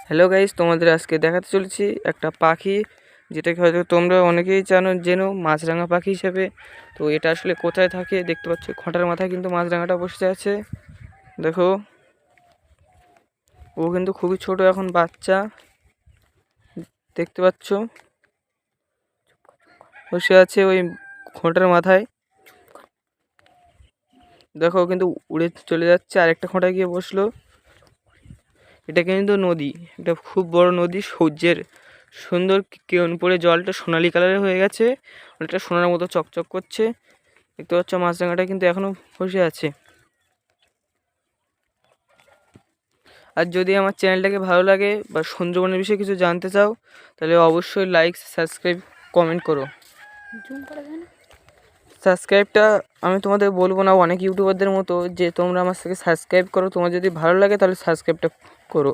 Hello guys, তোমাদের আজকে দেখাতে চলেছি একটা পাখি যেটাকে হয়তো তোমরা অনেকেই জেনো মাছরাঙা পাখি হিসেবে। তো এটা আসলে কোথায় থাকে দেখতে পাচ্ছ, খোঁটার মাথায় কিন্তু মাছরাঙাটা বসে আছে। দেখো, ও কিন্তু খুবই ছোট, এখন বাচ্চা। দেখতে পাচ্ছ বসে আছে ওই খোঁটার মাথায়। দেখো কিন্তু উড়ে চলে যাচ্ছে, আরেকটা খোঁটায় গিয়ে বসলো। এটা কিন্তু নদী, এটা খুব বড় নদী। সূর্যের সুন্দর কিরণ পড়ে জলটা সোনালী কালারের হয়ে গেছে, অনেকটা সোনার মতো চকচক করছে। দেখতে পাচ্ছ মাছরাঙাটা কিন্তু এখনো বসে আছে। আর যদি আমার চ্যানেলটাকে ভালো লাগে বা সুন্দরবনের বিষয়ে কিছু জানতে চাও, তাহলে অবশ্যই লাইক, সাবস্ক্রাইব, কমেন্ট করো। সাবস্ক্রাইবটা আমি তোমাদের বলবো না, অনেক ইউটিউবারদের মতো যে তোমরা আমার সাথে সাবস্ক্রাইব করো। তোমার যদি ভালো লাগে তাহলে সাবস্ক্রাইবটা করো।